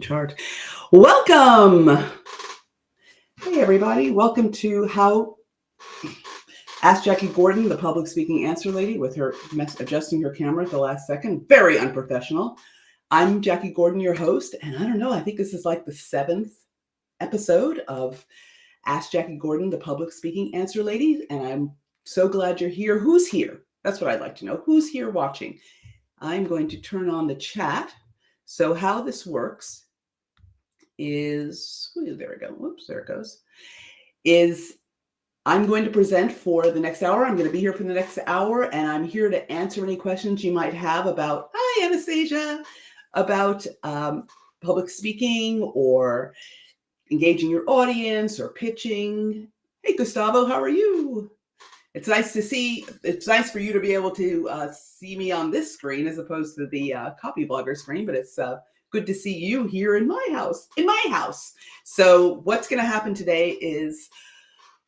Chart. Welcome. Hey, everybody. Welcome to How Ask Jackie Gordon, the public speaking answer lady, with her adjusting her camera at the last second. Very unprofessional. I'm Jackie Gordon, your host, and I don't know, I think this is like the 7th episode of Ask Jackie Gordon, the public speaking answer lady, and I'm so glad you're here. Who's here? That's what I'd like to know. Who's here watching? I'm going to turn on the chat. So how this works is, there we go. Whoops, there it goes. Is I'm going to present for the next hour. I'm going to be here for the next hour, and I'm here to answer any questions you might have about, hi, Anastasia, about public speaking or engaging your audience or pitching. Hey, Gustavo, how are you? It's nice to see. It's nice for you to be able to see me on this screen as opposed to the copy blogger screen, but it's good to see you here in my house. So what's going to happen today is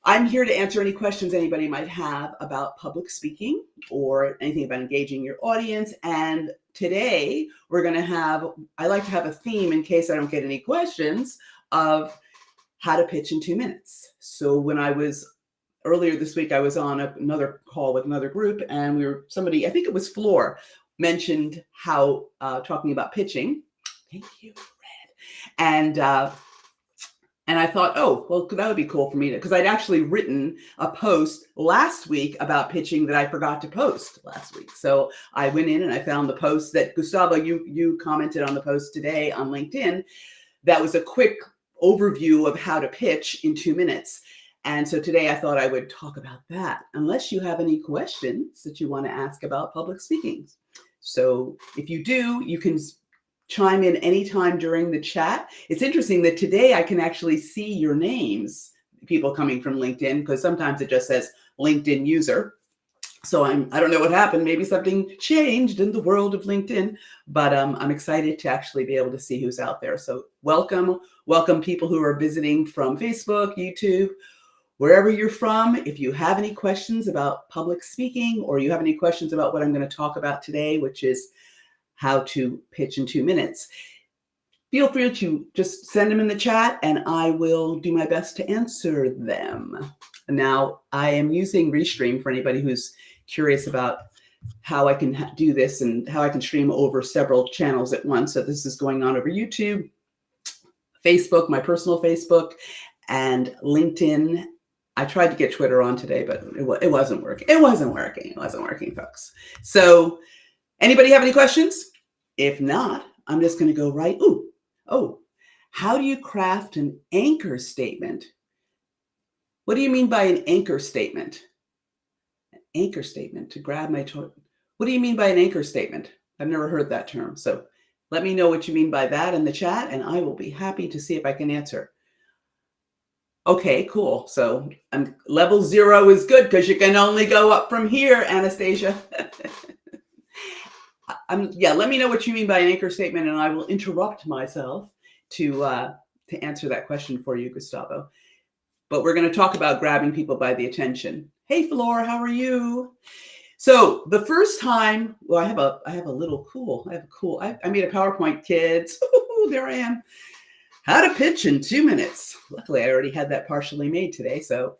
I'm here to answer any questions anybody might have about public speaking or anything about engaging your audience. And today we're going to have, I like to have a theme in case I don't get any questions, of how to pitch in 2 minutes. So when I was earlier this week, I was on another call with another group, and somebody, I think it was Floor, mentioned how talking about pitching. Thank you, Red. And I thought, oh, well, that would be cool for me to, because I'd actually written a post last week about pitching that I forgot to post last week. So I went in and I found the post that Gustavo, you commented on the post today on LinkedIn. That was a quick overview of how to pitch in 2 minutes. And so today I thought I would talk about that, unless you have any questions that you want to ask about public speaking. So if you do, you can chime in anytime during the chat. It's interesting that today I can actually see your names, people coming from LinkedIn, because sometimes it just says LinkedIn user. So I don't know what happened. Maybe something changed in the world of LinkedIn, but I'm excited to actually be able to see who's out there. So welcome people who are visiting from Facebook, YouTube, wherever you're from. If you have any questions about public speaking, or you have any questions about what I'm going to talk about today, which is how to pitch in 2 minutes, feel free to just send them in the chat and I will do my best to answer them. Now, I am using Restream for anybody who's curious about how I can do this and how I can stream over several channels at once. So this is going on over YouTube, Facebook, my personal Facebook, and LinkedIn. I tried to get Twitter on today, but it wasn't working. It wasn't working, folks. So anybody have any questions? If not, I'm just going to go right. How do you craft an anchor statement? What do you mean by an anchor statement? An anchor statement, to grab my what do you mean by an anchor statement? I've never heard that term. So let me know what you mean by that in the chat, and I will be happy to see if I can answer. Okay, cool. So level 0 is good because you can only go up from here, Anastasia. Let me know what you mean by an anchor statement, and I will interrupt myself to answer that question for you, Gustavo. But we're going to talk about grabbing people by the attention. Hey, Flora, how are you? So the first time, well, I made a PowerPoint, kids. Ooh, there I am. How to pitch in 2 minutes. Luckily, I already had that partially made today. So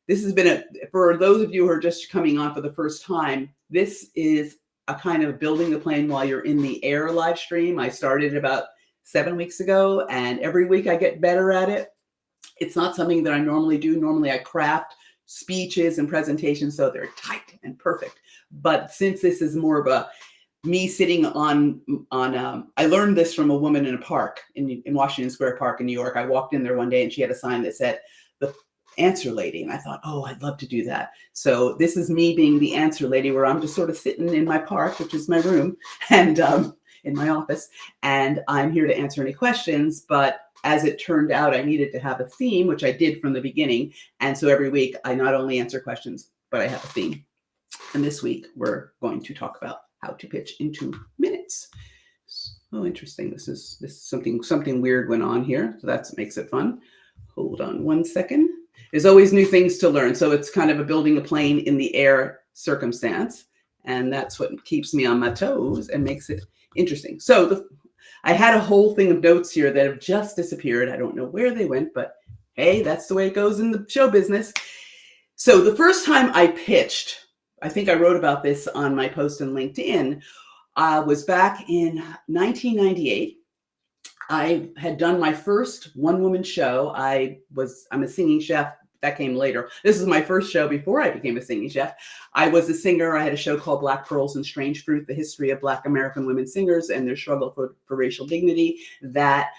this has been for those of you who are just coming on for the first time, this is a kind of building the plane while you're in the air live stream. I started about 7 weeks ago, and every week I get better at it. It's not something that I normally do. Normally I craft speeches and presentations so they're tight and perfect. But since this is more of a me sitting on I learned this from a woman in a park in Washington Square Park in New York. I walked in there one day and she had a sign that said, "The answer lady." And I thought, oh, I'd love to do that. So this is me being the answer lady, where I'm just sort of sitting in my park, which is my room, and in my office, and I'm here to answer any questions. But as it turned out, I needed to have a theme, which I did from the beginning. And so every week I not only answer questions, but I have a theme. And this week we're going to talk about how to pitch in 2 minutes. Oh, interesting. This is something weird went on here. So that makes it fun. Hold on 1 second. There's always new things to learn. So it's kind of a building a plane in the air circumstance. And that's what keeps me on my toes and makes it interesting. So I had a whole thing of notes here that have just disappeared. I don't know where they went, but hey, that's the way it goes in the show business. So the first time I pitched, I think I wrote about this on my post on LinkedIn, was back in 1998. I had done my first one-woman show. I'm a singing chef. That came later. This is my first show before I became a singing chef. I was a singer. I had a show called Black Pearls and Strange Fruit, the history of Black American women singers and their struggle for racial dignity, that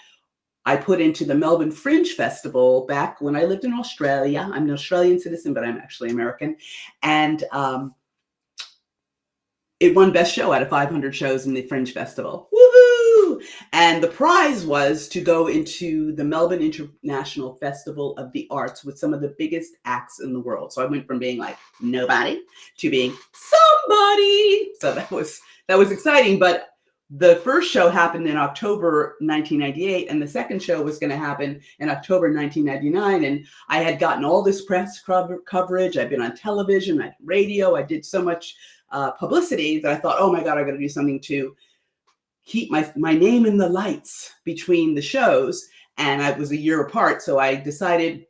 I put into the Melbourne Fringe Festival back when I lived in Australia. I'm an Australian citizen, but I'm actually American. And it won Best Show out of 500 shows in the Fringe Festival. Woohoo! And the prize was to go into the Melbourne International Festival of the Arts with some of the biggest acts in the world. So I went from being like nobody to being somebody. So that was exciting. But the first show happened in October 1998, and the second show was going to happen in October 1999. And I had gotten all this press coverage. I've been on television, I radio. I did so much publicity that I thought, oh my God, I got to do something to keep my name in the lights between the shows. And I was a year apart. So I decided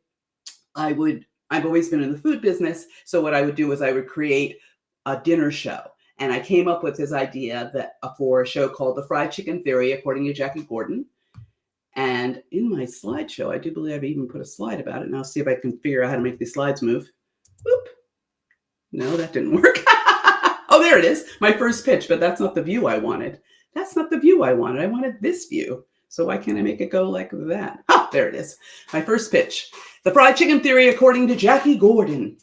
I've always been in the food business. So what I would do is I would create a dinner show. And I came up with this idea that for a show called The Fried Chicken Theory, according to Jackie Gordon. And in my slideshow, I do believe I've even put a slide about it. Now I'll see if I can figure out how to make these slides move. Whoop. No, that didn't work. Oh, there it is. My first pitch, but that's not the view I wanted. That's not the view I wanted. I wanted this view. So why can't I make it go like that? Oh, there it is. My first pitch. The Fried Chicken Theory, according to Jackie Gordon,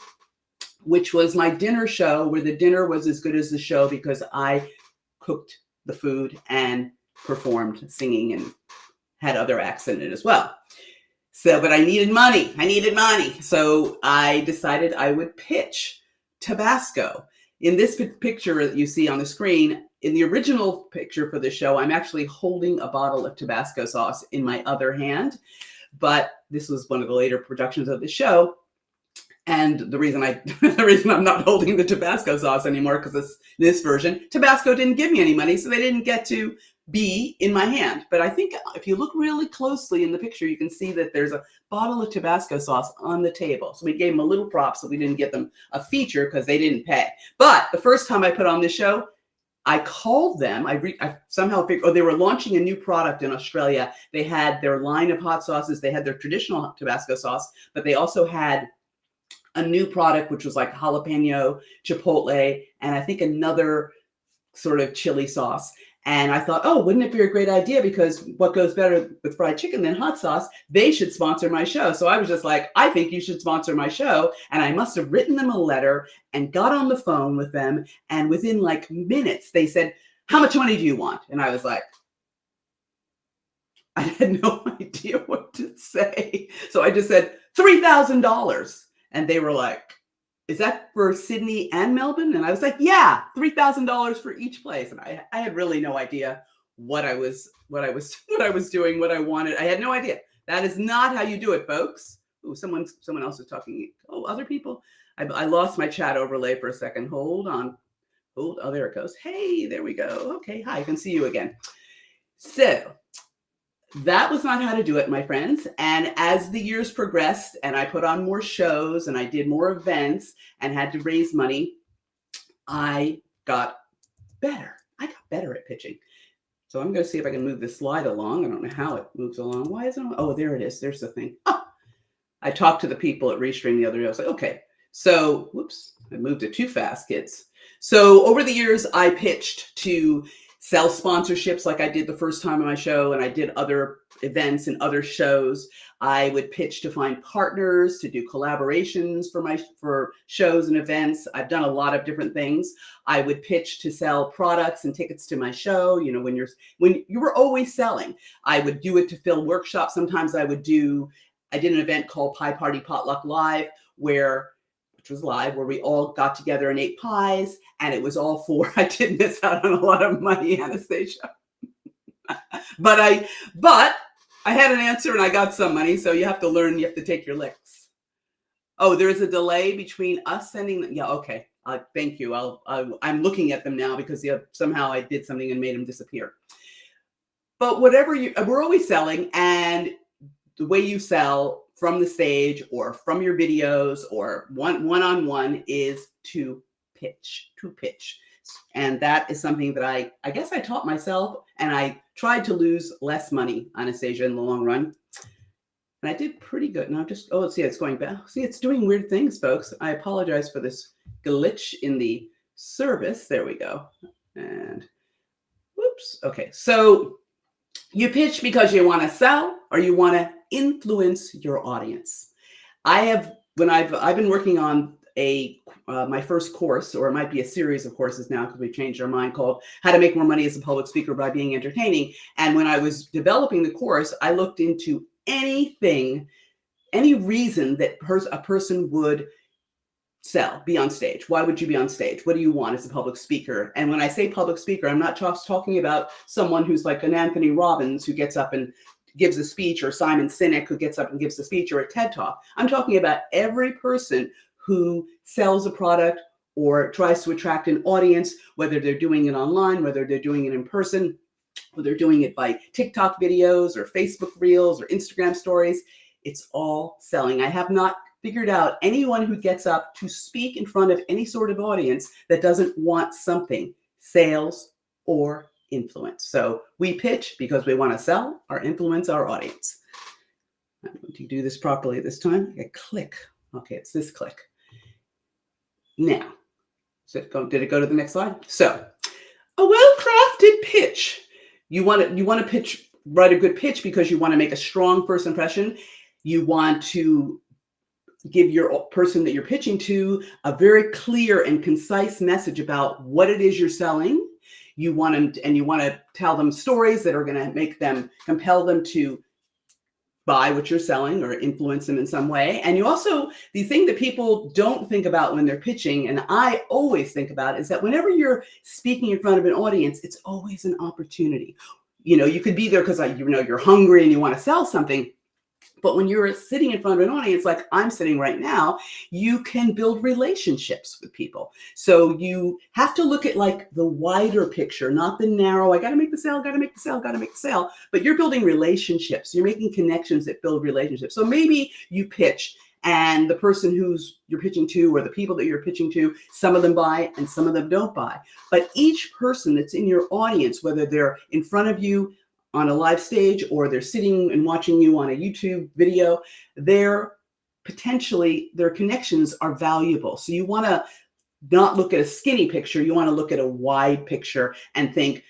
which was my dinner show where the dinner was as good as the show because I cooked the food and performed singing and had other acts in it as well. So, but I needed money. So I decided I would pitch Tabasco. In this picture that you see on the screen, in the original picture for the show, I'm actually holding a bottle of Tabasco sauce in my other hand. But this was one of the later productions of the show. And the reason I'm not holding the Tabasco sauce anymore, because this version, Tabasco didn't give me any money, so they didn't get to be in my hand. But I think if you look really closely in the picture, you can see that there's a bottle of Tabasco sauce on the table. So we gave them a little prop, so we didn't get them a feature because they didn't pay. But the first time I put on this show, I called them. I somehow figured, they were launching a new product in Australia. They had their line of hot sauces. They had their traditional Tabasco sauce, but they also had a new product, which was like jalapeno, chipotle, and I think another sort of chili sauce. And I thought, oh, wouldn't it be a great idea? Because what goes better with fried chicken than hot sauce? They should sponsor my show. So I was just like, I think you should sponsor my show. And I must have written them a letter and got on the phone with them. And within like minutes, they said, how much money do you want? And I was like, I had no idea what to say. So I just said, $3,000. And they were like, is that for Sydney and Melbourne? And I was like, yeah, $3,000 for each place. And I had really no idea what I was doing, what I wanted. I had no idea. That is not how you do it, folks. Oh, someone else is talking. Oh, other people. I lost my chat overlay for a second. Hold on. Oh, there it goes. Hey, there we go. Okay, hi, I can see you again. So that was not how to do it, my friends. And as the years progressed and I put on more shows and I did more events and had to raise money, I got better. I got better at pitching. So I'm going to see if I can move this slide along. I don't know how it moves along. Why isn't it? Oh, there it is. There's the thing. Oh, I talked to the people at Restream the other day. I was like, okay. So, whoops, I moved it too fast, kids. So over the years, I pitched to sell sponsorships like I did the first time on my show, and I did other events and other shows. I would pitch to find partners, to do collaborations for shows and events. I've done a lot of different things. I would pitch to sell products and tickets to my show. You know, when you were always selling. I would do it to fill workshops. Sometimes I did an event called Pie Party Potluck Live, which was live, where we all got together and ate pies, and it was all I did miss out on a lot of money, Anastasia. but I had an answer and I got some money, so you have to learn, you have to take your licks. Oh, there is a delay between us sending them. Yeah, okay. Thank you. I'm looking at them now because somehow I did something and made them disappear. But we're always selling, and the way you sell from the stage or from your videos or one-on-one is to pitch. And that is something that I guess I taught myself, and I tried to lose less money, Anastasia, in the long run. And I did pretty good. Now see, it's going back. See, it's doing weird things, folks. I apologize for this glitch in the service. There we go. And whoops. Okay. So you pitch because you want to sell or you want to influence your audience. I've been working on my first course, or it might be a series of courses now because we've changed our mind, called How to Make More Money as a Public Speaker by Being Entertaining. And when I was developing the course, I looked into any reason that a person would be on stage. Why would you be on stage? What do you want as a public speaker? And when I say public speaker, I'm not just talking about someone who's like an Anthony Robbins who gets up and gives a speech, or Simon Sinek who gets up and gives a speech, or a TED Talk. I'm talking about every person who sells a product or tries to attract an audience, whether they're doing it online, whether they're doing it in person, whether they're doing it by TikTok videos or Facebook Reels or Instagram stories. It's all selling. I have not figured out anyone who gets up to speak in front of any sort of audience that doesn't want something, sales or influence. So we pitch because we want to sell or influence our audience. I'm going to do this properly this time. I click. Okay, it's this click. Now, did it go to the next slide? So, a well-crafted pitch. You want to write a good pitch because you want to make a strong first impression. You want to give your person that you're pitching to a very clear and concise message about what it is you're selling. You want to tell them stories that are going to compel them to buy what you're selling or influence them in some way. And the thing that people don't think about when they're pitching, and I always think about, is that whenever you're speaking in front of an audience, it's always an opportunity. You could be there because you're hungry and you want to sell something. But when you're sitting in front of an audience like I'm sitting right now, you can build relationships with people. So you have to look at like the wider picture, not the narrow, I got to make the sale. But you're building relationships. You're making connections that build relationships. So maybe you pitch, and the person you're pitching to, or the people that you're pitching to, some of them buy and some of them don't buy. But each person that's in your audience, whether they're in front of you on a live stage or they're sitting and watching you on a YouTube video, their connections are valuable. So you want to not look at a skinny picture. You want to look at a wide picture and think,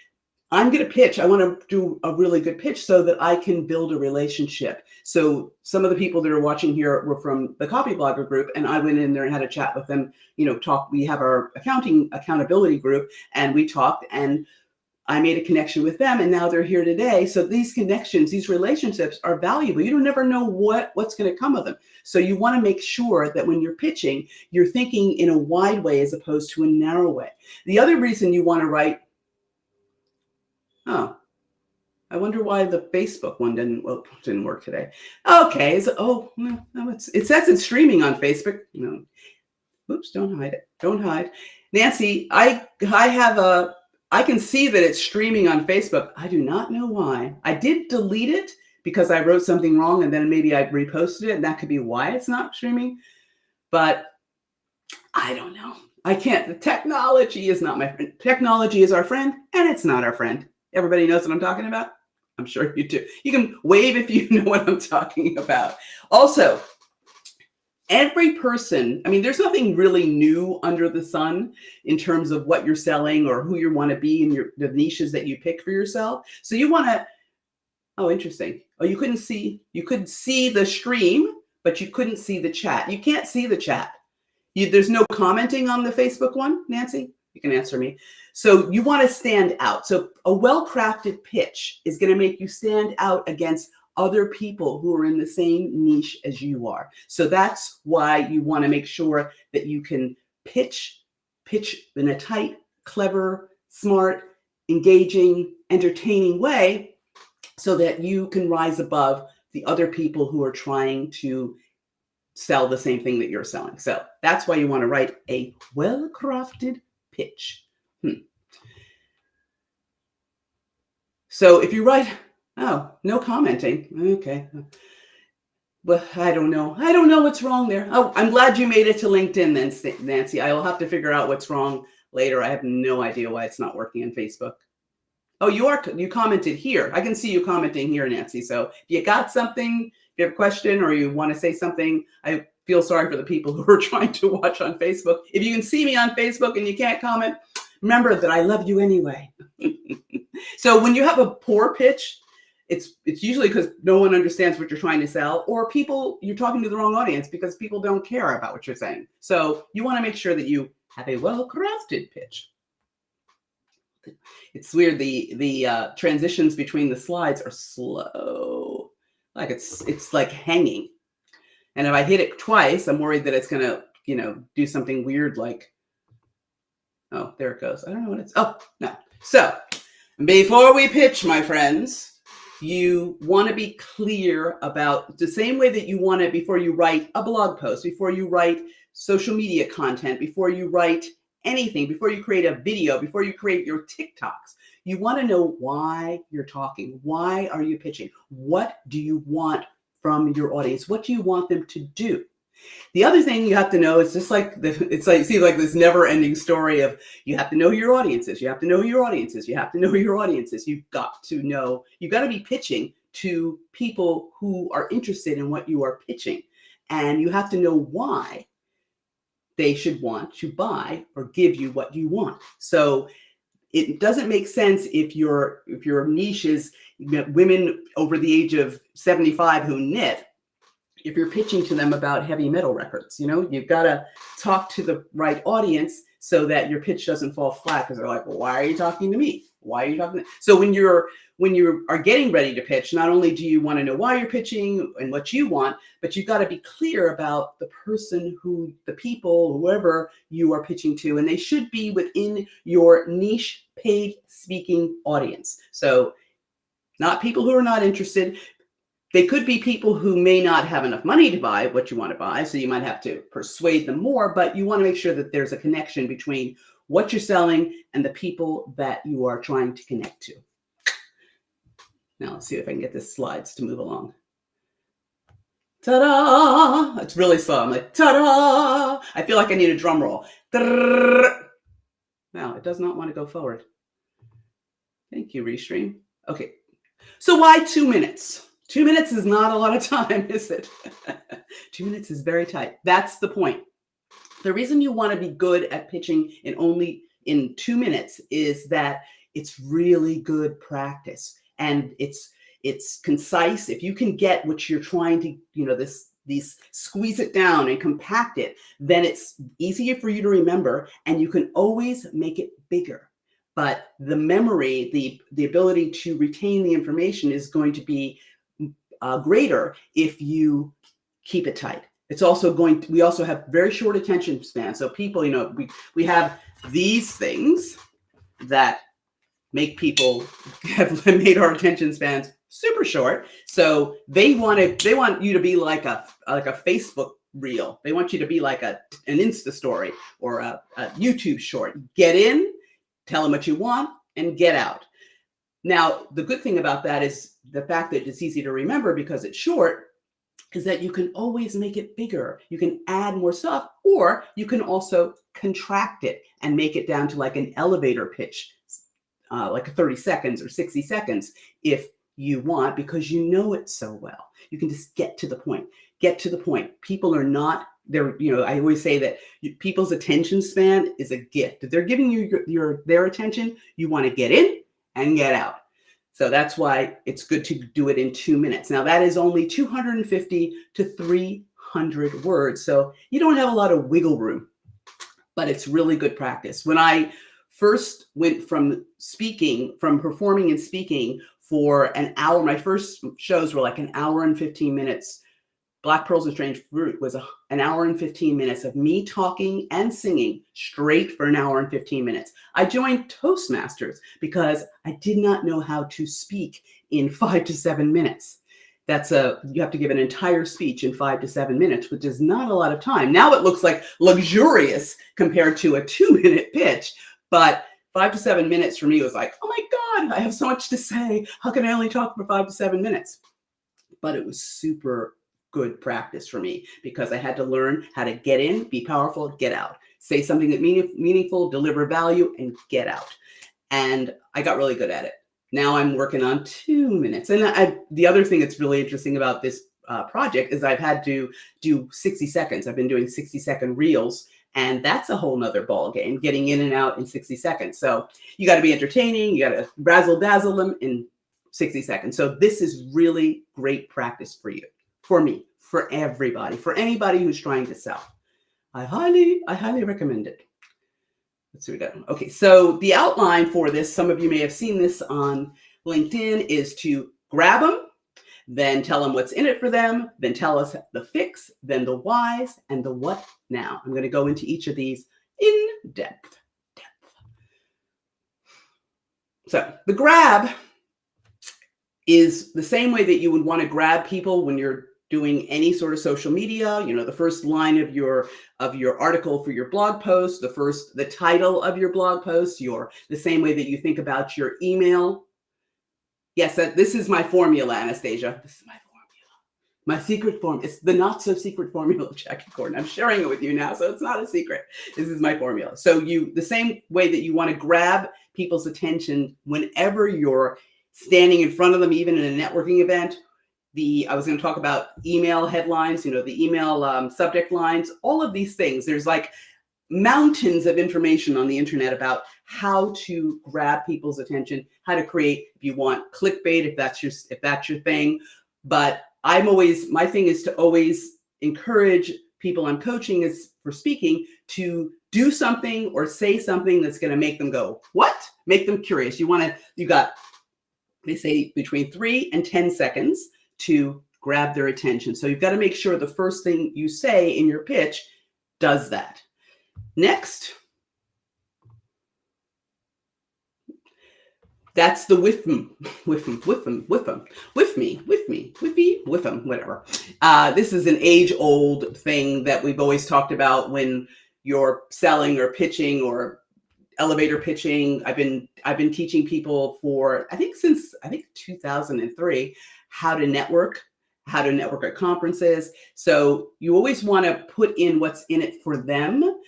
I'm going to pitch. I want to do a really good pitch so that I can build a relationship. So some of the people that are watching here were from the Copy Blogger group, and I went in there and had a chat with them, we have our accountability group, and we talked, and I made a connection with them, and now they're here today. So these connections, these relationships are valuable. You don't never know what's going to come of them. So you want to make sure that when you're pitching, you're thinking in a wide way as opposed to a narrow way. The other reason you want to write, I wonder why the Facebook one didn't work today. Okay, it says it's streaming on Facebook. No, oops, don't hide it. Don't hide. Nancy, I can see that it's streaming on Facebook. I do not know why. I did delete it because I wrote something wrong, and then maybe I reposted it, and that could be why it's not streaming. But I don't know. I can't. The technology is not my friend. Technology is our friend, and it's not our friend. Everybody knows what I'm talking about? I'm sure you do. You can wave if you know what I'm talking about. Also, every person, there's nothing really new under the sun in terms of what you're selling or who you want to be in the niches that you pick for yourself. So you want to, interesting. You couldn't see the stream, but you couldn't see the chat. You can't see the chat. There's no commenting on the Facebook one, Nancy? You can answer me. So you want to stand out. So a well-crafted pitch is going to make you stand out against other people who are in the same niche as you are. So that's why you want to make sure that you can pitch in a tight, clever, smart, engaging, entertaining way so that you can rise above the other people who are trying to sell the same thing that you're selling. So that's why you want to write a well-crafted pitch. So if you write, oh, no commenting. Okay. Well, I don't know. I don't know what's wrong there. Oh, I'm glad you made it to LinkedIn then, Nancy. I will have to figure out what's wrong later. I have no idea why it's not working on Facebook. Oh, you commented here. I can see you commenting here, Nancy. So if you got something, if you have a question or you want to say something, I feel sorry for the people who are trying to watch on Facebook. If you can see me on Facebook and you can't comment, remember that I love you anyway. So when you have a poor pitch, it's usually because no one understands what you're trying to sell, or you're talking to the wrong audience because people don't care about what you're saying. So you want to make sure that you have a well-crafted pitch. It's weird. The transitions between the slides are slow, like it's like hanging. And if I hit it twice, I'm worried that it's gonna do something weird like, oh, there it goes. I don't know what it's. Oh no. So before we pitch, my friends, you want to be clear about the same way that you want it before you write a blog post, before you write social media content, before you write anything, before you create a video, before you create your TikToks. You want to know why you're talking. Why are you pitching? What do you want from your audience? What do you want them to do? The other thing you have to know is just like it seems like this never-ending story of you have to know who your audience is. You have to know who your audience is. You have to know who your audience is. You've got to know. You've got to be pitching to people who are interested in what you are pitching, and you have to know why they should want to buy or give you what you want. So it doesn't make sense if your niche is women over the age of 75 who knit. If you're pitching to them about heavy metal records, you've got to talk to the right audience so that your pitch doesn't fall flat because they're like, well, why are you talking to me? Why are you talking to me? So when you are getting ready to pitch, not only do you want to know why you're pitching and what you want, but you've got to be clear about the person the people, whoever you are pitching to, and they should be within your niche paid speaking audience. So not people who are not interested. They could be people who may not have enough money to buy what you want to buy, so you might have to persuade them more, but you want to make sure that there's a connection between what you're selling and the people that you are trying to connect to. Now let's see if I can get the slides to move along. Ta-da! It's really slow. I'm like, ta-da! I feel like I need a drum roll. Now, it does not want to go forward. Thank you, Restream. Okay, so why 2 minutes? 2 minutes is not a lot of time, is it? 2 minutes is very tight. That's the point. The reason you want to be good at pitching in 2 minutes is that it's really good practice and it's concise. If you can get what you're trying to, squeeze it down and compact it, then it's easier for you to remember and you can always make it bigger. But the memory, the ability to retain the information is going to be greater if you keep it tight. It's also we also have very short attention span. So people, we have these things that make people have made our attention spans super short. So they want you to be like a Facebook reel. They want you to be like an Insta story or a YouTube short. Get in, tell them what you want, and get out. Now, the good thing about that is the fact that it's easy to remember because it's short is that you can always make it bigger. You can add more stuff, or you can also contract it and make it down to like an elevator pitch, like 30 seconds or 60 seconds if you want, because you know it so well. You can just get to the point. Get to the point. People are not there. I always say that people's attention span is a gift. If they're giving you their attention, you want to get in and get out. So that's why it's good to do it in 2 minutes. Now that is only 250 to 300 words. So you don't have a lot of wiggle room, but it's really good practice. When I first went from performing and speaking for an hour, my first shows were like an hour and 15 minutes. Black Pearls and Strange Fruit was an hour and 15 minutes of me talking and singing straight for an hour and 15 minutes. I joined Toastmasters because I did not know how to speak in 5 to 7 minutes. You have to give an entire speech in 5 to 7 minutes, which is not a lot of time. Now it looks like luxurious compared to a 2-minute pitch, but 5 to 7 minutes for me was like, oh my God, I have so much to say. How can I only talk for 5 to 7 minutes? But it was super good practice for me because I had to learn how to get in, be powerful, get out, say something that meaningful, deliver value, and get out. And I got really good at it. Now I'm working on 2 minutes. And the other thing that's really interesting about this project is I've had to do 60 seconds. I've been doing 60-second reels, and that's a whole nother ball game, getting in and out in 60 seconds. So you got to be entertaining. You got to razzle dazzle them in 60 seconds. So this is really great practice for you, for me, for everybody, for anybody who's trying to sell. I highly recommend it. Let's see what we got. Okay, so the outline for this, some of you may have seen this on LinkedIn, is to grab them, then tell them what's in it for them, then tell us the fix, then the whys, and the what now. I'm going to go into each of these in depth. So the grab is the same way that you would want to grab people when you're doing any sort of social media. You know, the first line of your article for your blog post, the title of your blog post, the same way that you think about your email. Yes, this is my formula, Anastasia. This is my formula. My secret formula. It's the not so secret formula of Jackie Gordon. I'm sharing it with you now, so it's not a secret. This is my formula. So the same way that you want to grab people's attention whenever you're standing in front of them, even in a networking event. I was going to talk about email headlines, the email subject lines, all of these things. There's like mountains of information on the internet about how to grab people's attention, how to create, if you want, clickbait, if that's your thing. But my thing is to always encourage people I'm coaching for speaking to do something or say something that's going to make them go, what? Make them curious. They say between 3 and 10 seconds to grab their attention. So you've got to make sure the first thing you say in your pitch does that. Next, that's the with me, whatever. This is an age-old thing that we've always talked about when you're selling or pitching or elevator pitching. I've been teaching people since 2003 how to network at conferences. So you always want to put in what's in it for them.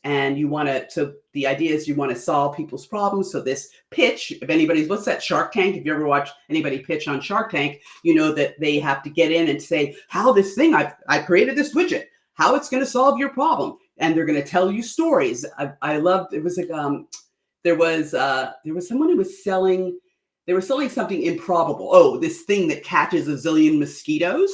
And the idea is you want to solve people's problems. So this pitch, what's that, Shark Tank? If you ever watch anybody pitch on Shark Tank, you know that they have to get in and say how this thing, I created this widget, how it's going to solve your problem. And they're going to tell you stories. I loved, it was like, there was someone who was selling, they were selling something improbable. Oh, this thing that catches a zillion mosquitoes,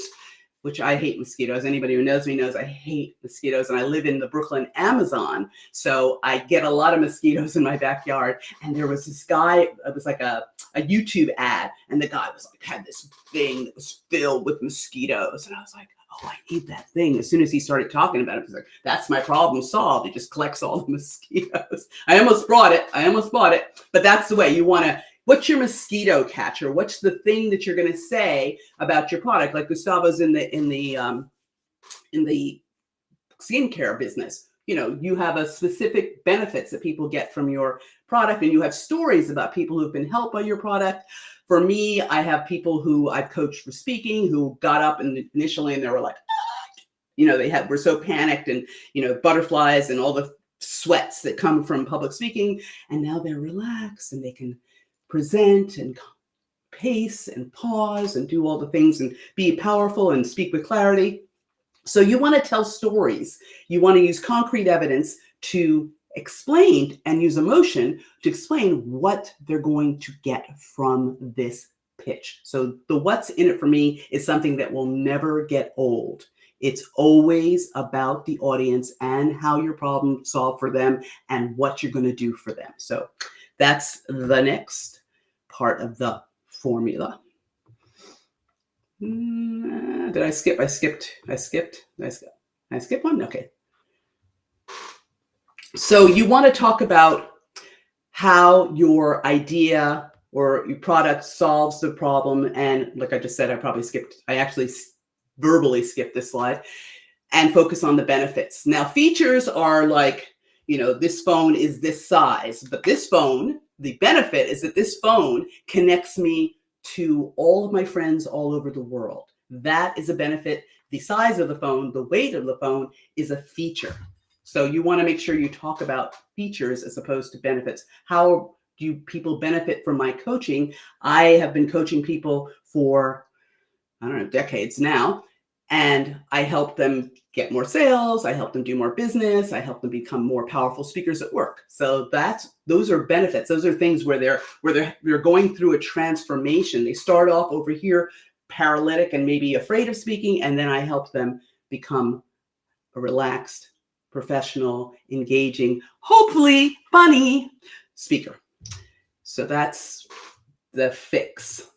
which I hate mosquitoes. Anybody who knows me knows I hate mosquitoes, and I live in the Brooklyn Amazon. So I get a lot of mosquitoes in my backyard. And there was this guy, it was like a YouTube ad, and the guy had this thing that was filled with mosquitoes. And I was like, oh, I need that thing. As soon as he started talking about it, he's like, that's my problem solved. It just collects all the mosquitoes. I almost bought it, but that's the way you want to. What's your mosquito catcher? What's the thing that you're going to say about your product? Like Gustavo's in the skincare business. You have a specific benefits that people get from your product, and you have stories about people who've been helped by your product. For me, I have people who I've coached for speaking who got up initially and they were like, were so panicked and, butterflies and all the sweats that come from public speaking. And now they're relaxed and they can present and pace and pause and do all the things and be powerful and speak with clarity. So you want to tell stories. You want to use concrete evidence to explain and use emotion to explain what they're going to get from this pitch. So the what's in it for me is something that will never get old. It's always about the audience and how your problem solved for them and what you're going to do for them. So that's the next part of the formula. Did I skip? I skipped one? Okay. So you want to talk about how your idea or your product solves the problem. And like I just said, I actually verbally skipped this slide, and focus on the benefits. Now, features are like, this phone is this size, but this phone, the benefit is that this phone connects me to all of my friends all over the world. That is a benefit. The size of the phone, the weight of the phone is a feature. So you want to make sure you talk about features as opposed to benefits. How do people benefit from my coaching? I have been coaching people for, I don't know, decades now, and I help them get more sales. I help them do more business. I help them become more powerful speakers at work. So those are benefits. Those are things where they're going through a transformation. They start off over here paralytic and maybe afraid of speaking, and then I help them become a relaxed, professional, engaging, hopefully funny speaker. So that's the fix.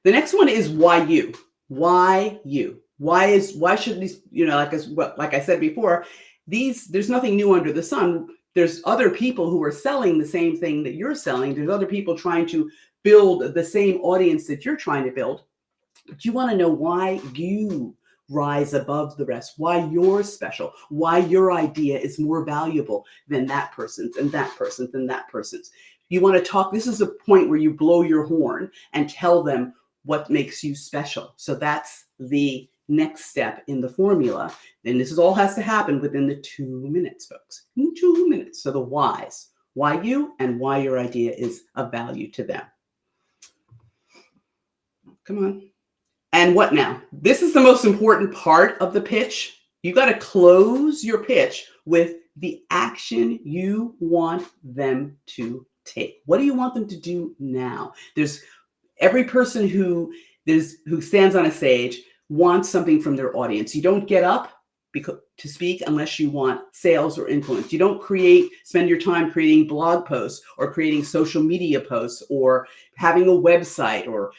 The next one is why you? Why you? Why should these, like I said before, there's nothing new under the sun. There's other people who are selling the same thing that you're selling. There's other people trying to build the same audience that you're trying to build. But you want to know why you rise above the rest, why you're special, why your idea is more valuable than that person's and that person's and that person's. You want to talk. This is a point where you blow your horn and tell them what makes you special. So that's the next step in the formula. And this all has to happen within the 2 minutes, folks. 2 minutes. So the whys, why you and why your idea is of value to them. Come on. And what now? This is the most important part of the pitch. You got to close your pitch with the action you want them to take. What do you want them to do now? There's every person who stands on a stage wants something from their audience. You don't get up to speak unless you want sales or influence. You don't spend your time creating blog posts or creating social media posts or having a website or,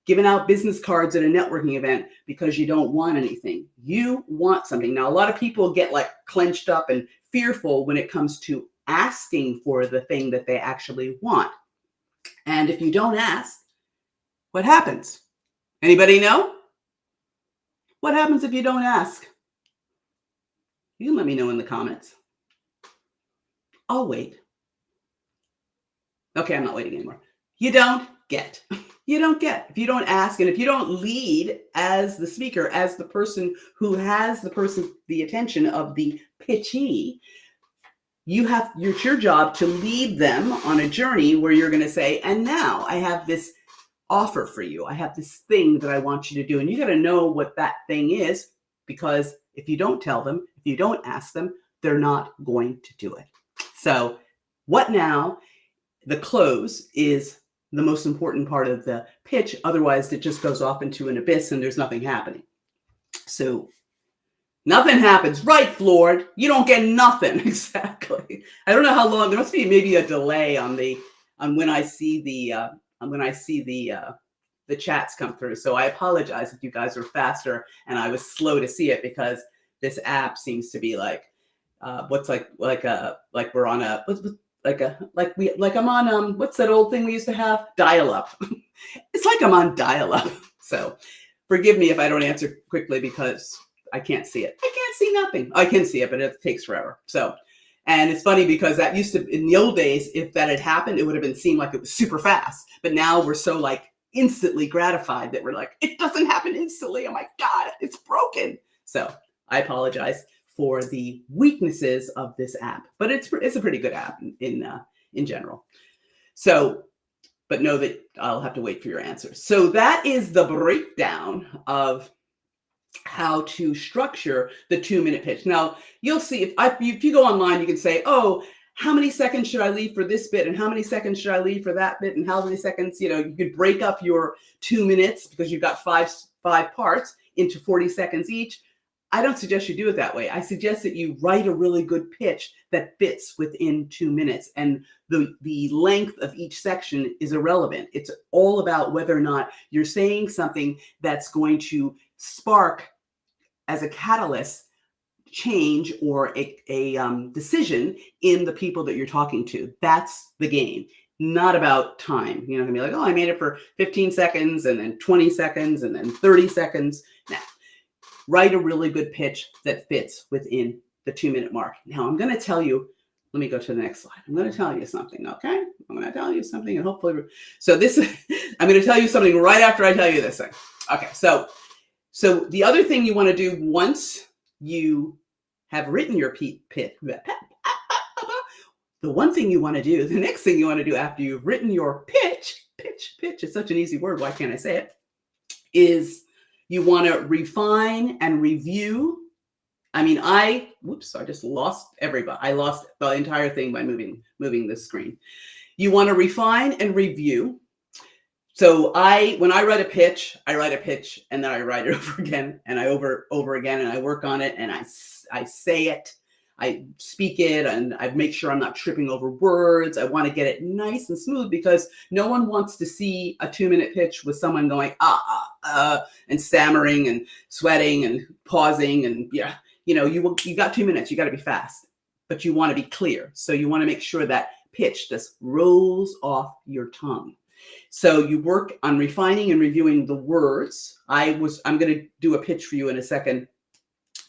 giving out business cards at a networking event because you don't want anything. You want something. Now, a lot of people get clenched up and fearful when it comes to asking for the thing that they actually want. And if you don't ask, what happens? Anybody know? What happens if you don't ask? You can let me know in the comments. I'll wait. Okay, I'm not waiting anymore. You don't get. You don't get. If you don't ask and if you don't lead as the speaker, as the person who has the attention of the pitchee, it's your job to lead them on a journey where you're going to say, and now I have this offer for you. I have this thing that I want you to do. And you got to know what that thing is, because if you don't tell them, if you don't ask them, they're not going to do it. So what now? The close is the most important part of the pitch. Otherwise, it just goes off into an abyss and there's nothing happening. So nothing happens, right, Floored? You don't get nothing. Exactly. I don't know how long. There must be maybe a delay on when I see the chats come through. So I apologize if you guys are faster and I was slow to see it, because this app seems to be like we're on a I'm on what's that old thing we used to have? Dial-up. It's like I'm on dial-up. So forgive me if I don't answer quickly because I can't see it. I can't see nothing. I can see it, but it takes forever. So, and it's funny because that used to, in the old days, if that had happened, it would have been seemed like it was super fast. But now we're so instantly gratified that we're like, it doesn't happen instantly. Oh my God, it's broken. So I apologize for the weaknesses of this app, but it's a pretty good app in general. So, but know that I'll have to wait for your answers. So that is the breakdown of how to structure the 2-minute pitch. Now you'll see if you go online, you can say, oh, how many seconds should I leave for this bit? And how many seconds should I leave for that bit? And how many seconds, you could break up your 2 minutes because you've got five parts into 40 seconds each. I don't suggest you do it that way. I suggest that you write a really good pitch that fits within 2 minutes. And the length of each section is irrelevant. It's all about whether or not you're saying something that's going to spark as a catalyst change or a decision in the people that you're talking to. That's the game. Not about time. You're not gonna be like, oh, I made it for 15 seconds and then 20 seconds and then 30 seconds. Now, write a really good pitch that fits within the 2-minute mark. Now I'm going to tell you, let me go to the next slide. I'm going to tell you something, okay? I'm going to tell you something and hopefully, so this, I'm going to tell you something right after I tell you this thing. Okay, so the other thing you want to do once you have written your pitch, the one thing you want to do, the next thing you want to do after you've written your pitch, it's such an easy word, why can't I say it, is you want to refine and review. I mean, I just lost everybody. I lost the entire thing by moving this screen. You want to refine and review. So when I write a pitch and then I write it over again and over again, and I work on it and I say it, I speak it, and I make sure I'm not tripping over words. I want to get it nice and smooth because no one wants to see a 2-minute pitch with someone going, and stammering and sweating and pausing. And yeah, you got 2 minutes, you got to be fast, but you want to be clear. So you want to make sure that pitch just rolls off your tongue. So you work on refining and reviewing the words. I'm going to do a pitch for you in a second,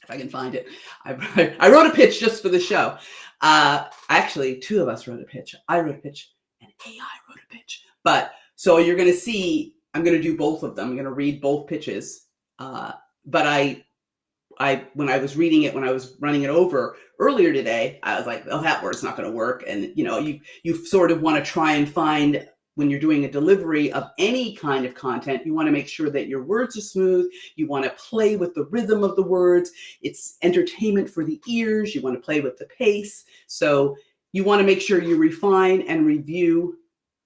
if I can find it. I wrote a pitch just for the show. Actually, 2 of us wrote a pitch. I wrote a pitch and AI wrote a pitch. But so you're going to see, I'm going to do both of them. I'm going to read both pitches. But when I was reading it, when I was running it over earlier today, I was like, oh, that word's not going to work. And, you sort of want to try and find, when you're doing a delivery of any kind of content, you want to make sure that your words are smooth. You want to play with the rhythm of the words. It's entertainment for the ears. You want to play with the pace. So you want to make sure you refine and review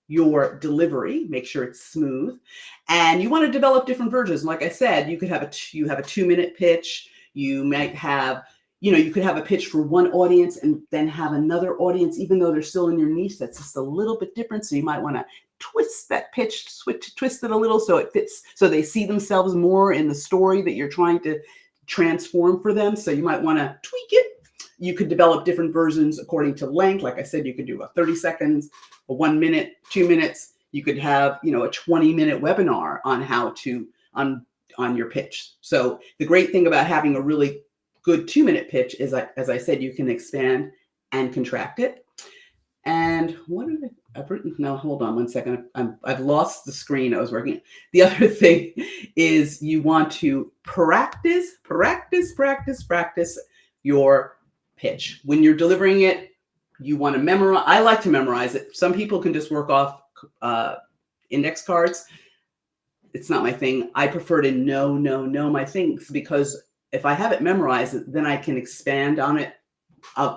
your delivery, make sure it's smooth. And you want to develop different versions. Like I said, you could have a 2-minute pitch. You might have, you could have a pitch for one audience and then have another audience, even though they're still in your niche, that's just a little bit different. So you might want to twist that pitch, twist it a little so it fits, so they see themselves more in the story that you're trying to transform for them. So you might want to tweak it. You could develop different versions according to length. Like I said, you could do a 30 seconds, a 1 minute, 2 minutes. You could have, a 20-minute webinar on how to, on your pitch. So the great thing about having a really good 2-minute pitch is, as I said, you can expand and contract it. And what did I've written? No, hold on 1 second. I've lost the screen I was working. The other thing is you want to practice your pitch. When you're delivering it, you want to memorize. I like to memorize it. Some people can just work off index cards. It's not my thing. I prefer to know my things, because if I have it memorized, then I can expand on it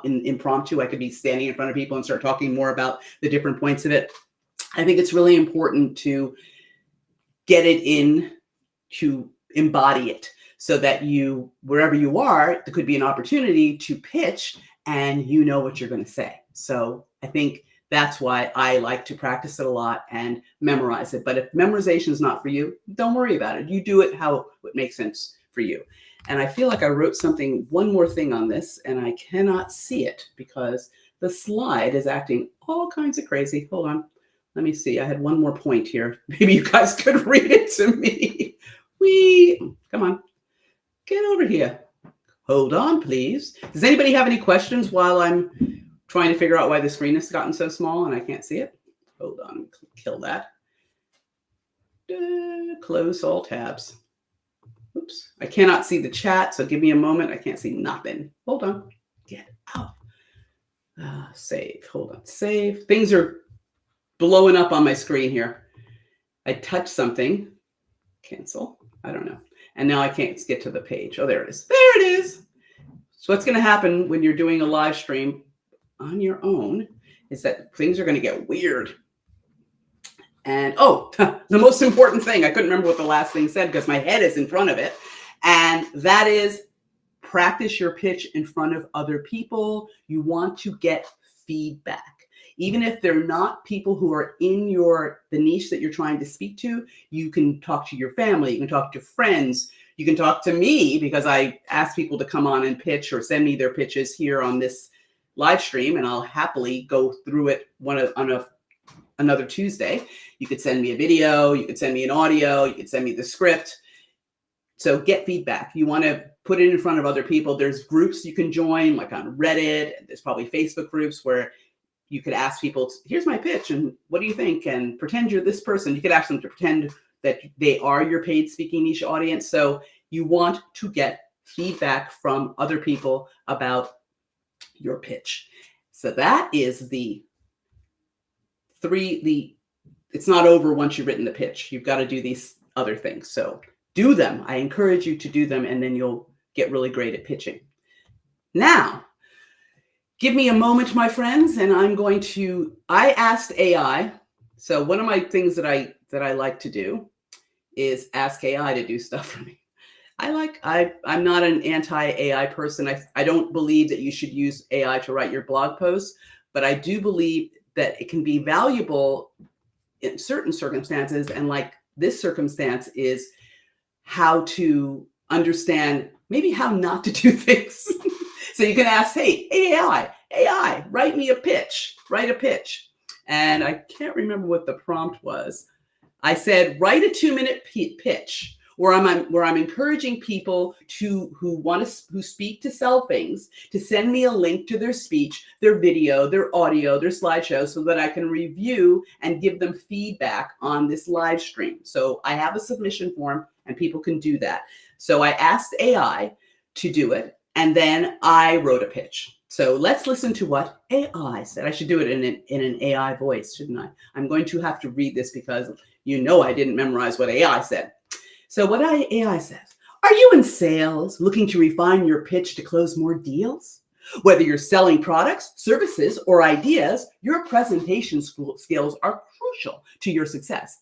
in impromptu. I could be standing in front of people and start talking more about the different points of it. I think it's really important to get it in, to embody it, so that wherever you are, there could be an opportunity to pitch and you know what you're going to say. So I think that's why I like to practice it a lot and memorize it. But if memorization is not for you, don't worry about it. You do it how it makes sense for you. And I feel like I wrote one more thing on this, and I cannot see it because the slide is acting all kinds of crazy. Hold on. Let me see. I had one more point here. Maybe you guys could read it to me. Come on. Get over here. Hold on, please. Does anybody have any questions while I'm trying to figure out why the screen has gotten so small and I can't see it? Hold on. Kill that. Close all tabs. Oops. I cannot see the chat, so give me a moment. I can't see nothing. Hold on. Get out. Save. Hold on. Save. Things are blowing up on my screen here. I touched something. Cancel. I don't know. And now I can't get to the page. Oh, there it is. There it is. So what's going to happen when you're doing a live stream on your own is that things are going to get weird. And the most important thing, I couldn't remember what the last thing said because my head is in front of it. And that is practice your pitch in front of other people. You want to get feedback. Even if they're not people who are in the niche that you're trying to speak to, you can talk to your family, you can talk to friends, you can talk to me, because I ask people to come on and pitch or send me their pitches here on this live stream, and I'll happily go through it on another Tuesday. You could send me a video, you could send me an audio, you could send me the script. So get feedback. You want to put it in front of other people. There's groups you can join, like on Reddit. There's probably Facebook groups where you could ask people, here's my pitch, and what do you think? And pretend you're this person. You could ask them to pretend that they are your paid speaking niche audience. So you want to get feedback from other people about your pitch. So that is it's not over once you've written the pitch. You've got to do these other things. So do them. I encourage you to do them, and then you'll get really great at pitching. Now, give me a moment, my friends, and I asked AI. So one of my things that I like to do is ask AI to do stuff for me. I'm not an anti-AI person. I don't believe that you should use AI to write your blog posts, but I do believe that it can be valuable in certain circumstances. And like this circumstance is how to understand maybe how not to do things. So you can ask, hey, AI, write me a pitch, write a pitch. And I can't remember what the prompt was. I said, write a 2-minute pitch where I'm encouraging people who speak to sell things to send me a link to their speech, their video, their audio, their slideshow, so that I can review and give them feedback on this live stream. So I have a submission form and people can do that. So I asked AI to do it, and then I wrote a pitch. So let's listen to what AI said. I should do it in an AI voice, shouldn't I? I'm going to have to read this because I didn't memorize what AI said. So what AI says, are you in sales looking to refine your pitch to close more deals? Whether you're selling products, services, or ideas, your presentation skills are crucial to your success.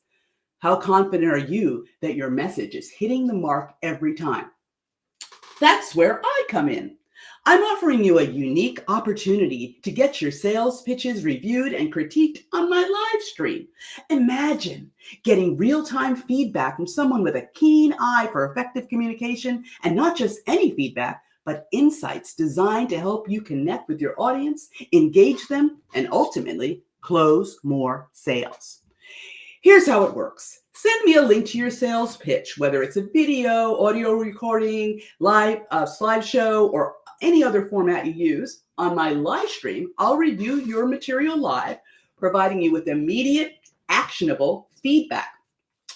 How confident are you that your message is hitting the mark every time? That's where I come in. I'm offering you a unique opportunity to get your sales pitches reviewed and critiqued on my live stream. Imagine getting real-time feedback from someone with a keen eye for effective communication, and not just any feedback, but insights designed to help you connect with your audience, engage them, and ultimately close more sales. Here's how it works. Send me a link to your sales pitch, whether it's a video, audio recording, live slideshow, or any other format you use. On my live stream, I'll review your material live, providing you with immediate, actionable feedback.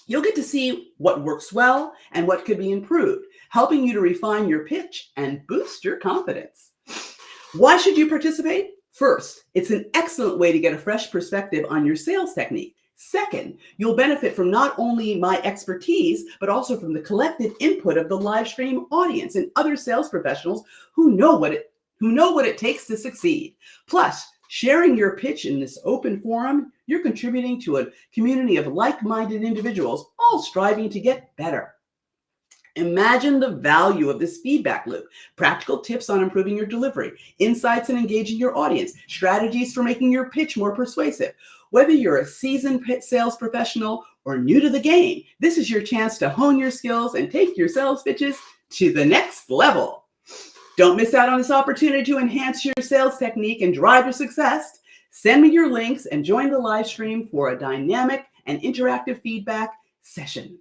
You'll get to see what works well and what could be improved, helping you to refine your pitch and boost your confidence. Why should you participate? First, it's an excellent way to get a fresh perspective on your sales technique. Second, you'll benefit from not only my expertise, but also from the collective input of the live stream audience and other sales professionals who know what it takes to succeed. Plus, sharing your pitch in this open forum, you're contributing to a community of like-minded individuals, all striving to get better. Imagine the value of this feedback loop: practical tips on improving your delivery, insights in engaging your audience, strategies for making your pitch more persuasive. Whether you're a seasoned sales professional or new to the game, this is your chance to hone your skills and take your sales pitches to the next level. Don't miss out on this opportunity to enhance your sales technique and drive your success. Send me your links and join the live stream for a dynamic and interactive feedback session.